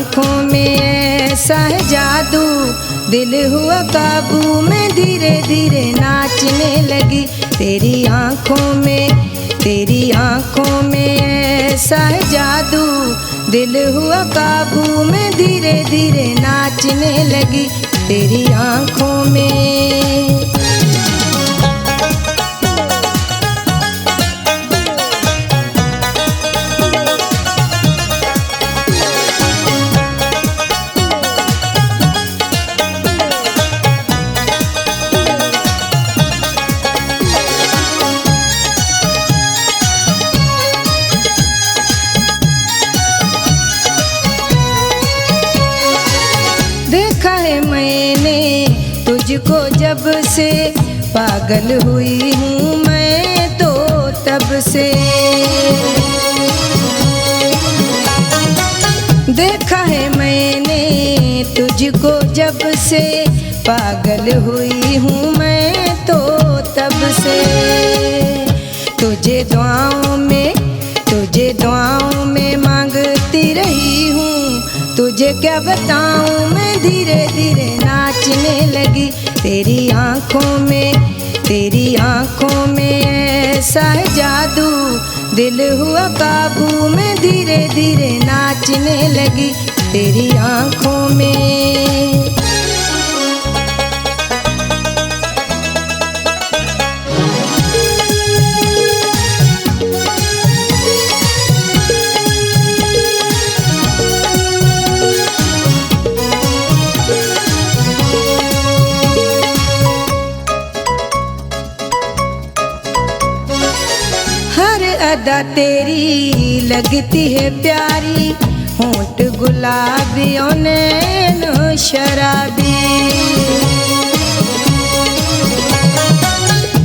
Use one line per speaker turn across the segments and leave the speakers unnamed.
आँखों में ऐसा है जादू, दिल हुआ काबू में धीरे धीरे नाचने लगी। तेरी आँखों में ऐसा है जादू, दिल हुआ काबू में धीरे धीरे नाचने लगी। तेरी आँखों में देखा है मैंने तुझको जब से, पागल हुई हूँ मैं तो तब से। देखा है मैंने तुझको जब से, पागल हुई हूँ मैं तो तब से। तुझे दुआओं में मांगती रही हूँ, तुझे क्या बताऊं मैं धीरे धीरे नाचने लगी। तेरी आँखों में ऐसा है जादू, दिल हुआ काबू में धीरे धीरे नाचने लगी। तेरी आँखों में अदा तेरी लगती है प्यारी, होंठ गुलाबी और नैन शराबी।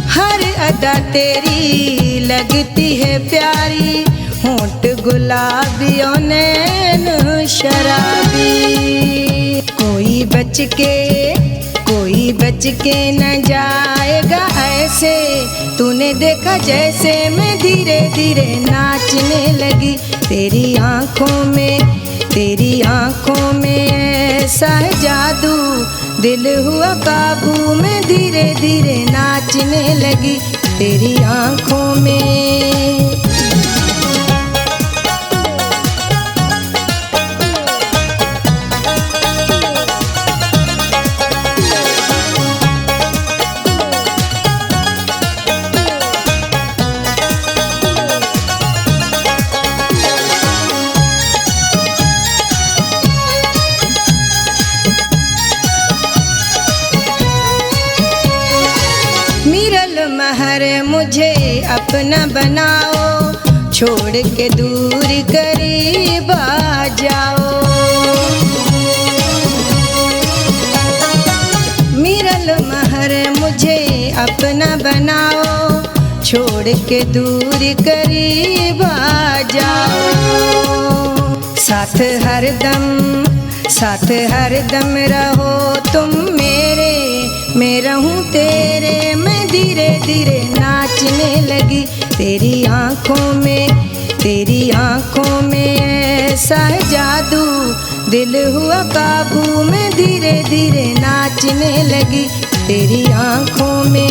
हर अदा तेरी लगती है प्यारी, होंठ गुलाबी और नैन शराबी। कोई बच के न जाएगा ऐसे, तूने देखा जैसे मैं धीरे धीरे नाचने लगी। तेरी आँखों में ऐसा है जादू, दिल हुआ काबू में धीरे धीरे नाचने लगी। तेरी आँखों में महर मुझे अपना बनाओ, छोड़ के दूर करीब आ जाओ। मिरल महर मुझे अपना बनाओ, छोड़ के दूर करीब आ जाओ। साथ हरदम रहो तुम मेरे, मैं रहूं तेरे। मैं धीरे धीरे नाचने लगी। तेरी आँखों में ऐसा है जादू, दिल हुआ काबू में धीरे धीरे नाचने लगी। तेरी आँखों में